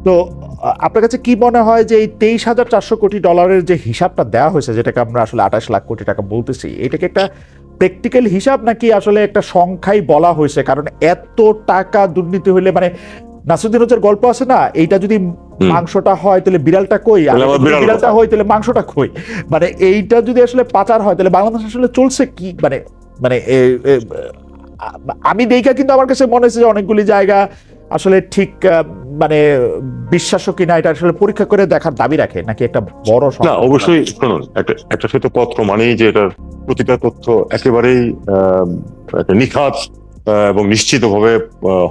তো আপনার কাছে কি মনে হয় যে এই 23,400 কোটি ডলারের যে হিসাবটা দেওয়া হয়েছে, যেটাকে আমরা আসলে 28 লাখ কোটি টাকা বলতেছি, এটাকে একটা প্র্যাকটিক্যাল হিসাব নাকি আসলে একটা সংখ্যাই বলা হয়েছে? কারণ এত টাকা দুর্নীতি হইলে, মানে নাসিরুদ্দিন হকের গল্প আছে না, এইটা যদি মাংসটা হয় তাহলে বিড়ালটা কই, আর বিড়ালটা হয় তাহলে মাংসটা কই, মানে এইটা যদি আসলে পাচার হয় তাহলে বাংলাদেশ আসলে চলছে কি? মানে মানে আমি দেখা কিন্তু আমার কাছে মনে হচ্ছে যে অনেকগুলি জায়গা আসলে ঠিক মানে বিশ্বাস্য কিনা এটা আসলে পরীক্ষা করে দেখার দাবি রাখে নাকি একটা বড় না। অবশ্যই শুনুন, একটা শ্বেতপত্র মানেই যে এটার প্রতিটা তথ্য একেবারেই একটা নিখাত এবং নিশ্চিত ভাবে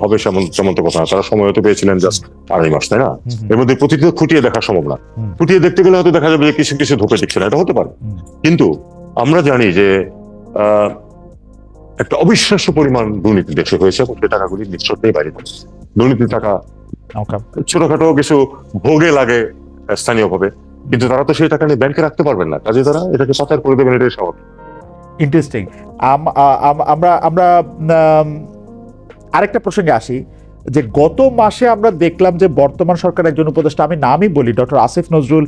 হবে সেমন তো কথা না। তারা সময় হতে পেয়েছিলেন জাস্ট 2.5 মাস, তাই না? এর মধ্যে প্রতিটি খুঁটিয়ে দেখা সম্ভব না। খুঁটিয়ে দেখতে গেলে হয়তো দেখা যাবে যে কিছু কিছু ধোপে দিচ্ছে না, এটা হতে পারে। কিন্তু আমরা জানি যে একটা অবিশ্বাস্য পরিমাণ দুর্নীতি দেশে হয়েছে এবং সেই টাকাগুলি নিঃশর্তেই বাইরে যাচ্ছে। দুর্নীতির টাকা ছোটখাটো কিছু ভোগে লাগে স্থানীয়ভাবে, কিন্তু তারা তো সেই টাকা নিয়ে ব্যাংকে রাখতে পারবেন না, কাজে তারা এটাকে পাচার করে দেবেন, এটাই স্বাভাবিক। ইন্টারেস্টিং। আমরা আরেকটা প্রসঙ্গে আসি যে গত মাসে আমরা দেখলাম যে বর্তমান সরকার একজন উপদেষ্টা, আমি নামই বলি, ডক্টর আসিফ নজরুল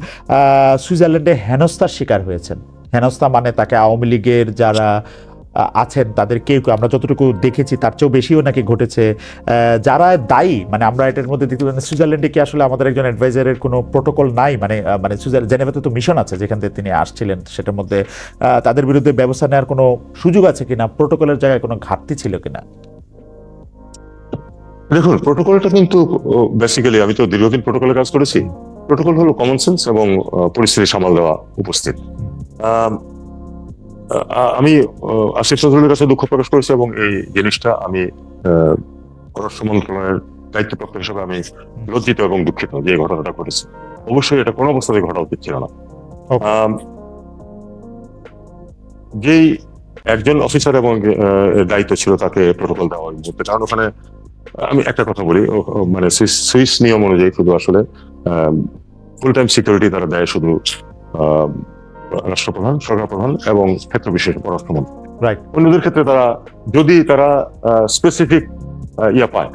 সুইজারল্যান্ডে হেনস্থার শিকার হয়েছেন। হেনস্থা মানে তাকে আওয়ামী লীগের যারা আছেন তাদের কেউ কেউ, আমরা যতটুকু দেখেছি তার চেয়েও বেশিও নাকি ঘটেছে, যারা দায়ী। মানে আমরা এটার মধ্যে দেখতে পাই সুইজারল্যান্ডে কি আসলে আমাদের একজন অ্যাডভাইজারের কোনো প্রোটোকল নাই? মানে মানে জেনেভাতে তো মিশন আছে যেখান থেকে তিনি আসছিলেন, সেটার মধ্যে তাদের বিরুদ্ধে ব্যবস্থা নেওয়ার কোনো সুযোগ আছে কিনা? প্রোটোকলের জায়গায় কোনো ঘাটতি ছিল কিনা? দেখুন, প্রোটোকলটা কিন্তু বেসিক্যালি, আমি তো দীর্ঘদিন প্রোটোকলে কাজ করেছি। প্রোটোকল হলো কমন সেন্স এবং পরিস্থিতি সামাল দেওয়া উপস্থিত। আমি আসিফ নজরুলের কাছে দুঃখ প্রকাশ করেছি এবং এই জিনিসটা আমি পররাষ্ট্র মন্ত্রণালয়ের দায়িত্বপ্রাপ্ত হিসেবে আমি লজ্জিত এবং দুঃখিত যে ঘটনাটা ঘটেছে। অবশ্যই এটা কোনো অবস্থাতেই ঘটা উচিত ছিল না। যেই একজন অফিসার এবং দায়িত্ব ছিল তাকে প্রোটোকল দেওয়া মুহূর্তে, কারণ ওখানে আমি একটা কথা বলি, মানে সুইস নিয়ম অনুযায়ী শুধু আসলে ফুল টাইম সিকিউরিটি তারা দেয় শুধু রাষ্ট্রপ্রধান, সরকার প্রধান এবং ক্ষেত্র বিশেষ পররাষ্ট্রমন্ত্রী। অন্যদের ক্ষেত্রে তারা যদি তারা স্পেসিফিক পায়,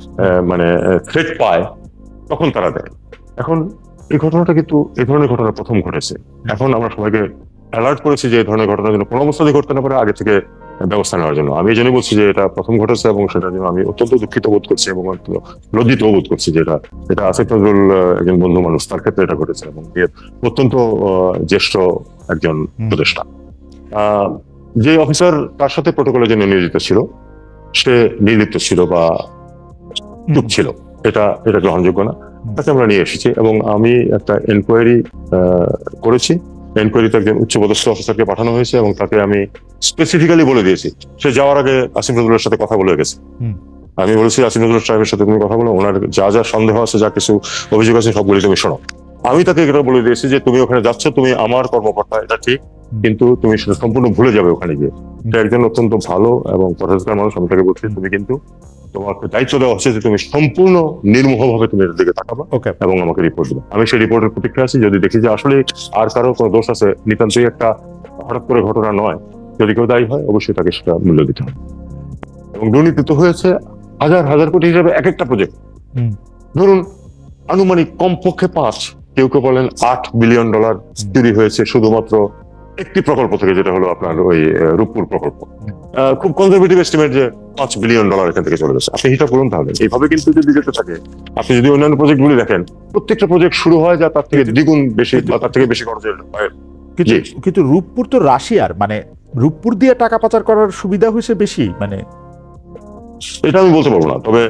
মানে থ্রেট পায়, তখন তারা দেয়। এখন এই ঘটনাটা কিন্তু এই ধরনের ঘটনা প্রথম ঘটেছে। এখন আমরা সবাইকে অ্যালার্ট করেছি যে এই ধরনের ঘটনা যেন কোনো অবস্থাতেই ঘটতে না পারে, আগে থেকে ব্যবস্থা নেওয়ার জন্য। আমি এই জন্যই বলছি যে এটা প্রথম ঘটেছে এবং সেটার জন্য আমি অত্যন্ত দুঃখিত বোধ করছি এবং লজ্জিত বোধ করছি যে এটা আসিফ নজরুল একজন বন্ধু মানুষ, তার ক্ষেত্রে এটা ঘটেছে এবং অত্যন্ত জ্যেষ্ঠ একজন উপদেষ্টা। যে অফিসার তার সাথে প্রোটোকলের জন্য নিয়োজিত ছিল সে নির্লিপ্ত ছিল বা চুপ ছিল, এটা গ্রহণযোগ্য না। তাকে আমরা নিয়ে এসেছি এবং আমি একটা এনকোয়ারি করেছি। এনকোয়ারিতে একজন উচ্চপদস্থ অফিসারকে পাঠানো হয়েছে এবং তাকে আমি স্পেসিফিক্যালি বলে দিয়েছি, সে যাওয়ার আগে আসিফ নজরুলের সাথে কথা বলে গেছে। আমি বলেছি, আসিফ নজরুল সাহেবের সাথে তুমি কথা বলো, ওনার যা যা সন্দেহ আছে, যা কিছু অভিযোগ আছে, সবগুলি তুমি শোনো। আমি তাকে এটা বলে দিয়েছি যে তুমি ওখানে যাচ্ছ, তুমি আমার কর্মকর্তা, এটা ঠিক, কিন্তু তুমি সেটা সম্পূর্ণ ভুলে যাবে ওখানে গিয়ে। এটা একজন অত্যন্ত ভালো এবং পরিষ্কার মানুষ, আমি তাকে বলছি তুমি কিন্তু তোমাকে দায়িত্ব দেওয়া হচ্ছে যে তুমি সম্পূর্ণ নির্মোহভাবে তুমি এর দিকে তাকাবা এবং আমাকে রিপোর্ট দিবে। আমি সেই রিপোর্টের প্রতীক্ষা আছি। যদি দেখি যে আসলে আর কারো কোনো দোষ আছে, নিতান্তই একটা হঠাৎ করে ঘটনা নয়, যদি কেউ দায়ী হয় অবশ্যই তাকে সেটা মূল্য দিতে হবে। এবং দুর্নীতি তো হয়েছে হাজার হাজার কোটি হিসাবে এক একটা প্রজেক্ট। ধরুন আনুমানিক কমপক্ষে 5, কেউ কেউ বলেন $8 বিলিয়ন চুরি হয়েছে শুধুমাত্র একটি প্রকল্প থেকে, যেটা হলো আপনার ওই রূপপুর প্রকল্প। খুব কনজারভেটিভ এস্টিমেট যে $5 বিলিয়ন এখান থেকে চলে যাচ্ছে। আপনি হিসাব করুন তাহলে। এইভাবে কিন্তু যদি যেতে থাকে, আপনি যদি অন্যান্য প্রজেক্ট গুলি দেখেন, প্রত্যেকটা প্রজেক্ট শুরু হয় যা তার থেকে দ্বিগুণ বেশি বা তার থেকে বেশি খরচ হয়। কিন্তু রূপপুর তো রাশিয়ার, মানে রূপপুর দিয়ে টাকা পাচার করার সুবিধা হয়েছে বেশি, মানে এটা আমি বলতে পারবো না। তবে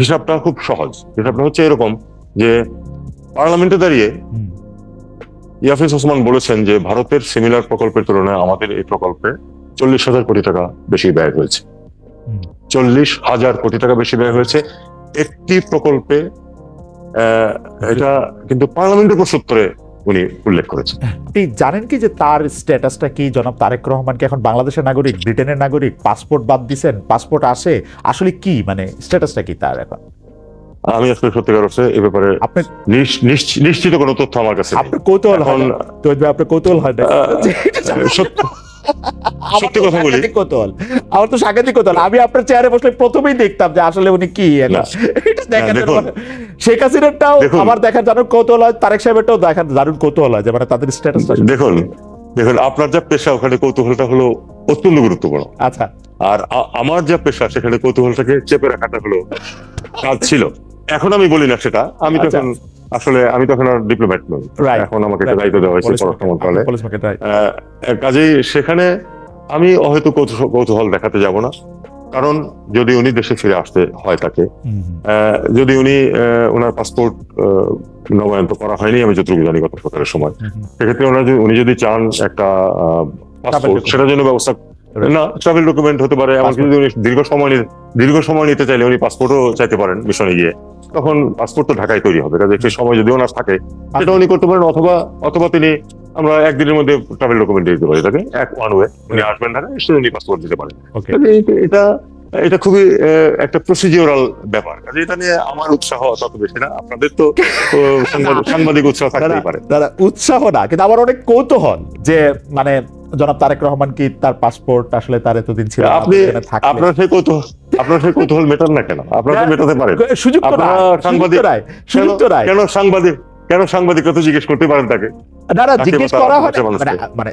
হিসাবটা খুব সহজ। হিসাবটা হচ্ছে এরকম যে পার্লামেন্টে দাঁড়িয়ে ইয়াফিজ ওসমান বলেছেন যে ভারতের সিমিলার প্রকল্পের তুলনায় আমাদের এই প্রকল্পে 40,000 কোটি টাকা বেশি ব্যয় হয়েছে। 40,000 কোটি টাকা বেশি ব্যয় হয়েছে একটি প্রকল্পে। এটা কিন্তু পার্লামেন্টের প্রশ্নোত্তরে উনি উল্লেখ করেছেন। আপনি জানেন কি যে তার স্ট্যাটাসটা কি? জনাব তারেক রহমান কি এখন বাংলাদেশের নাগরিক, ব্রিটেনের নাগরিক? পাসপোর্ট বাদ দিছেন, পাসপোর্ট আসে, আসলে কি মানে স্ট্যাটাসটা কি তার এখন? আমি আসলে সত্যিকার অর্থে এ ব্যাপারে নিশ্চিত কোনো তথ্য আমার কাছে আপনার কৌতূহল হয় না? আপনার কৌতূহল হয় না? সত্যি কথা বলি, কৌতূহল, আমার তো সাংঘাতিক কৌতূহল। আমি আপনার চেয়ারে বসলে প্রথমেই দেখতাম যে আসলে উনি কি এটা দেখার জন্য। শেখ হাসিনারটাও আমার দেখার দারুণ কৌতূহল হয়, তারেক সাহেবেরটাও দেখার দারুণ কৌতূহল হয় যে মানে তাদের স্ট্যাটাসটা। দেখুন আপনার যা পেশা ওখানে কৌতূহলটা হলো অত্যন্ত গুরুত্বপূর্ণ। আচ্ছা, আর আমার যা পেশা সেখানে কৌতূহলটাকে চেপে রাখাটা হলো কাজ ছিল। এখন আমি বলি না সেটা, আমি তখন আসলে আমি তখন আর ডিপ্লোম্যাট নই, এখন আমাকে একটা দায়িত্ব দেওয়া হয়েছে পররাষ্ট্র মন্ত্রণালয়ে। কাজেই সেখানে আমি হয়তো কৌতূহল দেখাতে যাব না, কারণ যদি উনি দেশে ফিরে আসতে হয় তাকে, যদি উনি ওনার পাসপোর্ট নবায়ন তো করা হয়নি আমি যতটুকু জানি গত সরকারের সময়, সেক্ষেত্রে উনি যদি চান একটা পাসপোর্ট সেটার জন্য ব্যবস্থা, না ট্রাভেল ডকুমেন্ট হতে পারে, এমনকি যদি উনি দীর্ঘ সময় নিতে চাইলে উনি পাসপোর্টও চাইতে পারেন মিশনে গিয়ে, তখন পাসপোর্ট তো ঢাকায় তৈরি হবে, কাজে সেই সময় যদি ওনার থাকে সেটা উনি করতে পারেন, অথবা তিনি আমরা একদিনের মধ্যে ট্রাভেল ডকুমেন্ট দিতে পারি তাকে, ওয়ান ওয়ে উনি আসবেন ঢাকায়, সে উনি পাসপোর্ট দিতে পারেন। এটা খুবই একটা প্রসিডিউরাল ব্যাপার, কাজে এটা নিয়ে আমার উৎসাহ তত বেশি না, আপনাদের তো সাংবাদিক উৎসাহ থাকতেই পারে। উৎসাহ না, কিন্তু আমার অনেক কৌতূহল যে মানে জনাব তারেক রহমান কি তার পাসপোর্ট আসলে তার এতদিন ছিল, আপনার সেই কৌতূহল মেটান না কেন? আপনারা তো মেটাতে পারেন, সুযোগ তো নাই। কেন সাংবাদিকরা তো জিজ্ঞেস করতে পারেন তাকে? না জিজ্ঞেস করা হয় মানে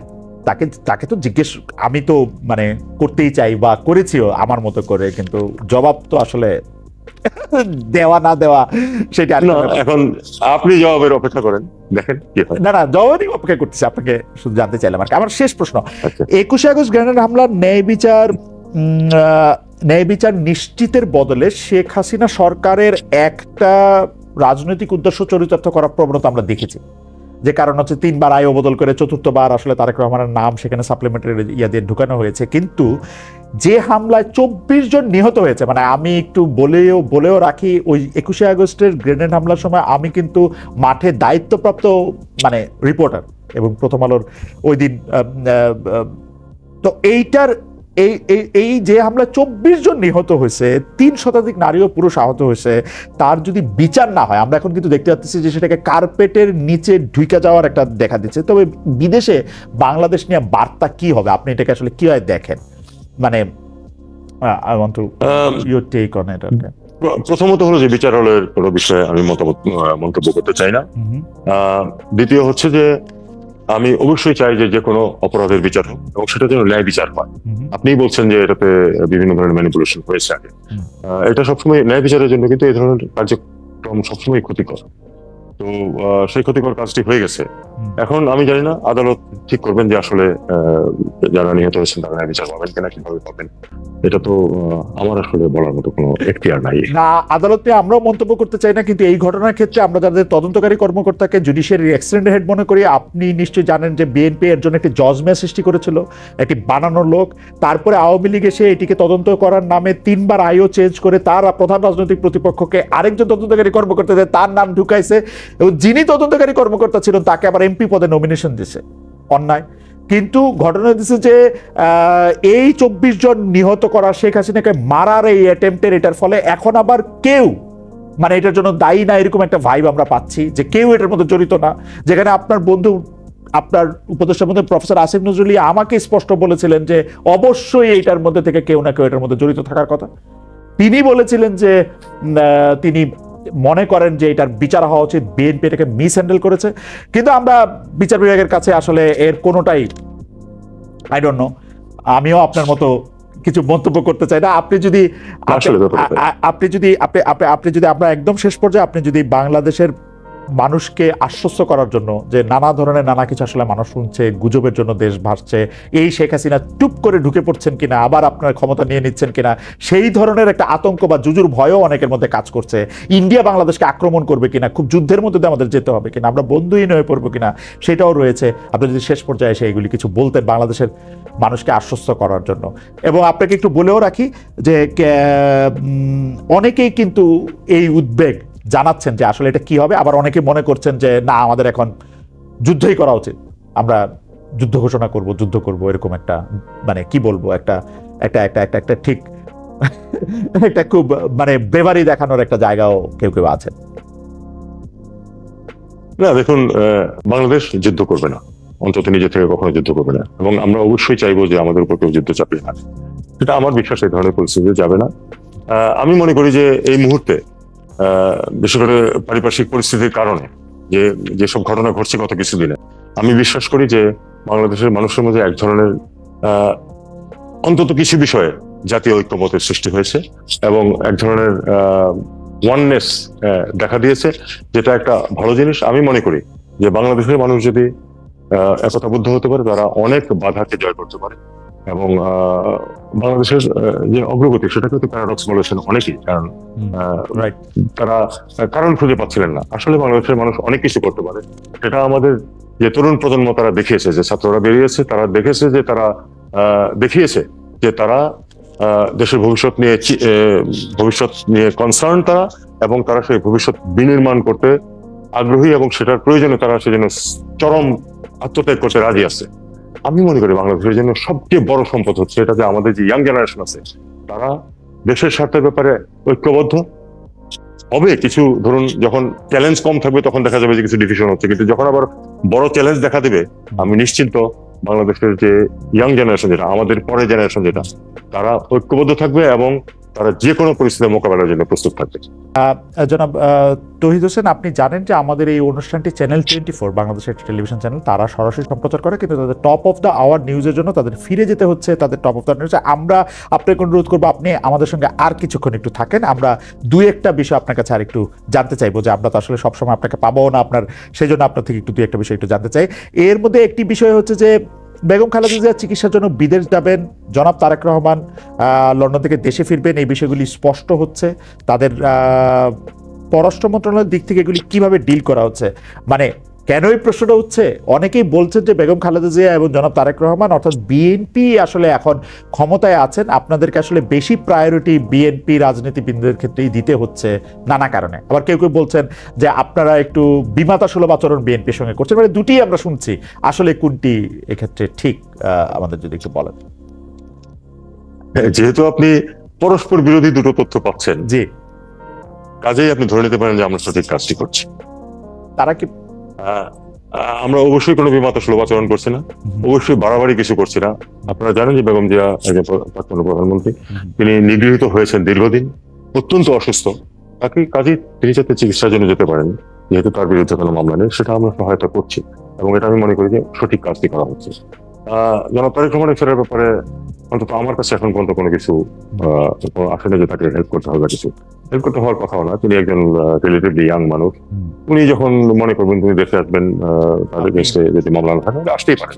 তাকে তো জিজ্ঞেস আমি তো মানে করতেই চাই বা করেছিও আমার মতো করে, কিন্তু জবাব তো আসলে দেওয়া না দেওয়া সেটা এখন আপনি জবাবের অপেক্ষা করেন, দেখেন কি হয়। না জবাবেরই অপেক্ষা করতেছি, আপনাকে শুধু জানতে চাইলাম আর কি। আমার শেষ প্রশ্ন, 21 আগস্ট গ্রেনেড হামলার ন্যায় বিচার নিশ্চিতের বদলে শেখ হাসিনা সরকারের একটা রাজনৈতিক উদ্দেশ্য চরিতার্থ করার প্রবণতা আমরা দেখেছি, যে কারণ হচ্ছে 3 বার আয় বদল করে 4বার আসলে তারেক রহমানের নাম সেখানে সাপ্লিমেন্টারি ইয়া দিয়ে ঢুকানো হয়েছে, কিন্তু যে হামলায় 24 জন নিহত হয়েছে, মানে আমি একটু বলেও রাখি, ওই 21 আগস্টের গ্রেনেড হামলার সময় আমি কিন্তু মাঠে দায়িত্বপ্রাপ্ত মানে রিপোর্টার, এবং প্রথম আলোর ওই দিন তো এইটার এই যে হামলা 24 জন নিহত হয়েছে, 3 শতাধিক নারী ও পুরুষ আহত হয়েছে, তার যদি বিচার না হয়, আমরা এখন কিন্তু দেখতে পাচ্ছি যে সেটাকে কার্পেটের নিচে ঢুকে যাওয়ার একটা দেখা দিচ্ছে। তবে বিদেশে বাংলাদেশ নিয়ে বার্তা কি হবে, আপনি এটাকে আসলে কিভাবে দেখেন? মানে I want to your take on it. প্রথমত হলো যে বিচারালয়ের কোনো বিষয়ে আমি মন্তব্য করতে চাই না। দ্বিতীয় হচ্ছে যে আমি অবশ্যই চাই যে কোনো অপরাধের বিচার হোক এবং সেটা যেন ন্যায় বিচার হয়। আপনিই বলছেন যে এটাতে বিভিন্ন ধরনের ম্যানিপুলেশন হয়েছে আগে, এটা সবসময় ন্যায় বিচারের জন্য কিন্তু এই ধরনের কার্যক্রম সবসময় ক্ষতিকর, তো সেই ক্ষতিকর কাজটি হয়ে গেছে। এখন আমি জানি না আদালত ঠিক করবেন যে আসলে যারা নিহত হয়েছেন তারা ন্যায় বিচার পাবেন কিনা, কিভাবে পাবেন, এটা তো আমার আসলে বলার মতো কোনো এখতিয়ার নাই। না, আদালতে আমরাও মন্তব্য করতে চাই না, কিন্তু এই ঘটনার ক্ষেত্রে আমরা যাদের তদন্তকারী কর্মকর্তাকে জুডিশিয়ারি এক্সটেন্ডেড হেড মনে করি, আপনি নিশ্চয়ই জানেন যে বিএনপি এর জন্য একটি জজমেন্ট সৃষ্টি করেছিল, একটি বানানো লোক, তারপরে আওয়ামী লীগ এসে এটিকে তদন্ত করার নামে 3 বার আইও চেঞ্জ করে তার প্রধান রাজনৈতিক প্রতিপক্ষকে আরেকজন তদন্তকারী কর্মকর্তা তার নাম ঢুকাইছে, এবং যিনি তদন্তকারী কর্মকর্তা ছিলেন তাকে আবার এমপি পদে নমিনেশন দিছে, অন্যায়। কিন্তু ঘটনা দিচ্ছে যে এই 24 জন নিহত করা শেখ হাসিনাকে মারার এই অ্যাটেম্পটের এটার ফলে এখন আবার কেউ মানে এটার জন্য দায়ী না, এরকম একটা ভাইব আমরা পাচ্ছি যে কেউ এটার মধ্যে জড়িত না। যেখানে আপনার বন্ধু, আপনার উপদেষ্টার মধ্যে প্রফেসর আসিফ নজরুল আমাকে স্পষ্ট বলেছিলেন যে অবশ্যই এইটার মধ্যে থেকে কেউ না কেউ এটার মধ্যে জড়িত থাকার কথা। তিনি বলেছিলেন যে তিনি মনে করেন যে এটার বিচার হওয়া উচিত, বিএনপি এটাকে মিস হ্যান্ডেল করেছে, কিন্তু আমরা বিচার বিভাগের কাছে আসলে এর কোনোটাই আই ডোন্ট নো, আমিও আপনার মতো কিছু মন্তব্য করতে চাই না। আপনি যদি আমরা একদম শেষ পর্যায়ে আপনি যদি বাংলাদেশের মানুষকে আশ্বস্ত করার জন্য যে নানা ধরনের নানা কিছু আসলে মানুষ শুনছে, গুজবের জন্য দেশ ভাসছে, এই শেখ হাসিনা টুপ করে ঢুকে পড়ছেন কিনা, আবার আপনার ক্ষমতা নিয়ে নিচ্ছেন কিনা, সেই ধরনের একটা আতঙ্ক বা জুজুর ভয়ও অনেকের মধ্যে কাজ করছে। ইন্ডিয়া বাংলাদেশকে আক্রমণ করবে কিনা, খুব যুদ্ধের মধ্যে আমাদের যেতে হবে কিনা, আমরা বন্ধুহীন হয়ে পড়বো কিনা, সেটাও রয়েছে। আপনি যদি শেষ পর্যায়ে এসে এগুলি কিছু বলতেন বাংলাদেশের মানুষকে আশ্বস্ত করার জন্য। এবং আপনাকে একটু বলেও রাখি যে অনেকেই কিন্তু এই উদ্বেগ জানাচ্ছেন যে আসলে এটা কি হবে, আবার অনেকে মনে করছেন যে না আমাদের এখন যুদ্ধই করা উচিত, আমরা যুদ্ধ ঘোষণা করব, যুদ্ধ করব, এরকম একটা মানে কি বলবো একটা একটা একটা একটা একটা ঠিক একটা খুব মানে ব্রেভারি দেখানোর একটা জায়গাও কেউ কেউ আছে। না দেখুন, বাংলাদেশ যুদ্ধ করবে না, অন্তত নিজে থেকে কখনো যুদ্ধ করবে না, এবং আমরা অবশ্যই চাইবো যে আমাদের উপর কেউ যুদ্ধ চাপিয়ে না। সেটা আমার বিশ্বাস এই ধরনের পরিস্থিতি যাবে না। আমি মনে করি যে এই মুহূর্তে বিশেষ করে পারিপার্শ্বিক পরিস্থিতির কারণে যেসব ঘটনা ঘটছে গত কিছুদিনে, আমি বিশ্বাস করি যে বাংলাদেশের মানুষের মধ্যে এক ধরনের অন্তত কিছু বিষয়ে জাতীয় ঐক্যমতের সৃষ্টি হয়েছে এবং এক ধরনের ওয়াননেস দেখা দিয়েছে, যেটা একটা ভালো জিনিস। আমি মনে করি যে বাংলাদেশের মানুষ যদি একতাবদ্ধ হতে পারে, তারা অনেক বাধাকে জয় করতে পারে, এবং বাংলাদেশের যে অগ্রগতি সেটা কিন্তু প্যারাডক্স বলেছেন অনেকেই, কারণ তারা কারণ খুঁজে পাচ্ছিলেন না। আসলে বাংলাদেশের মানুষ অনেক কিছু করতে পারে, সেটা আমাদের যে তরুণ প্রজন্ম তারা দেখিয়েছে, যে ছাত্ররা বেরিয়েছে তারা দেখেছে, যে তারা দেখিয়েছে যে তারা দেশের ভবিষ্যৎ নিয়ে কনসার্ন তারা, এবং তারা সেই ভবিষ্যৎ বিনির্মাণ করতে আগ্রহী, এবং সেটার প্রয়োজনে তারা সেজন্য চরম আত্মত্যাগ করতে রাজি আছে। আমি মনে করি বাংলাদেশের জন্য সবচেয়ে বড় সম্পদ হচ্ছে এটা যে আমাদের যে ইয়াং জেনারেশন আছে তারা দেশের স্বার্থের ব্যাপারে ঐক্যবদ্ধ হবে। কিছু ধরুন যখন চ্যালেঞ্জ কম থাকবে তখন দেখা যাবে যে কিছু ডিভিশন হচ্ছে, কিন্তু যখন আবার বড় চ্যালেঞ্জ দেখা দেবে, আমি নিশ্চিন্ত বাংলাদেশের যে ইয়াং জেনারেশন, যেটা আমাদের পরের জেনারেশন, যেটা তারা ঐক্যবদ্ধ থাকবে এবং তারা যে কোনো পরিস্থিতি মোকাবেলার জন্য প্রস্তুত থাকবে। জনাব তৌহিদ হোসেন, আপনি জানেন যে আমাদের এই অনুষ্ঠানটি চ্যানেল 24 বাংলাদেশের টেলিভিশন চ্যানেল, তারা সরাসরি সম্প্রচার করে, কিন্তু তাদের টপ অফ দ্য আওয়ার নিউজের জন্য তাদের ফিরে যেতে হচ্ছে তাদের টপ অফ দ্য নিউজে। আমরা আপনাকে অনুরোধ করবো আপনি আমাদের সঙ্গে আর কিছুক্ষণ একটু থাকেন, আমরা দুই একটা বিষয় আপনার কাছে আর একটু জানতে চাইবো, যে আমরা তো আসলে সবসময় আপনাকে পাবো না, সেই জন্য আপনার থেকে একটু দুই একটা বিষয় একটু জানতে চাই। এর মধ্যে একটি বিষয় হচ্ছে যে বেগম খালেদা জিয়া চিকিৎসার জন্য বিদেশ যাবেন, জনাব তারেক রহমান লন্ডন থেকে দেশে ফিরবেন, এই বিষয়গুলি স্পষ্ট হচ্ছে। তাদের পররাষ্ট্র মন্ত্রণালয়ের দিক থেকে এগুলি কিভাবে ডিল করা হচ্ছে, মানে কেন এই প্রশ্নটা হচ্ছে? অনেকেই বলছেন যে বেগম খালেদা জিয়া এবং জনাব তারেক রহমান অর্থাৎ বিএনপি আসলে এখন ক্ষমতায় আছেন, আপনাদেরকে আসলে বেশি প্রায়োরিটি বিএনপি রাজনীতিবিদদের ক্ষেত্রেই দিতে হচ্ছে নানা কারণে। আবার কেউ কেউ বলছেন যে আপনারা একটু বিমাতা সুলভ আচরণ বিএনপির সঙ্গে করছেন। মানে দুটি আমরা শুনছি, আসলে কোনটি এক্ষেত্রে ঠিক আমাদের যদি একটু বলেন। যেহেতু আপনি পরস্পর বিরোধী দুটো তথ্য পাচ্ছেন, জি, কাজেই আপনি ধরে নিতে পারেন যে আমরা সঠিক কাজটি করছি। তারা কি আমরা অবশ্যই কোনো বিমাতা সুলভ আচরণ করছি না, অবশ্যই বাড়াবাড়ি কিছু করছি না। আপনারা জানেন যে বেগম জিয়া একজন প্রাক্তন প্রধানমন্ত্রী, তিনি নিগৃহীত হয়েছেন দীর্ঘদিন, অত্যন্ত অসুস্থ, তাকে কাজেই তিনি যাতে চিকিৎসার জন্য যেতে পারেন, যেহেতু তার বিরুদ্ধে কোনো মামলা নেই, সেটা আমরা সহায়তা করছি, এবং এটা আমি মনে করি যে সঠিক কাজটি করা হচ্ছে। জনাব তারেক রহমানের ফেরার ব্যাপারে অন্তত আমার কাছে এখন পর্যন্ত কোনো কিছু আসে না যে তাকে হেল্প করতে হবে, কিছু হেল্প করতে হওয়ার কথাও না। তিনি একজন রিলেটিভলি ইয়াং মানুষ, উনি যখন মনে করবেন তিনি দেশে আসবেন, তাদের দেশে যদি মামলা না থাকে আসতেই পারেন।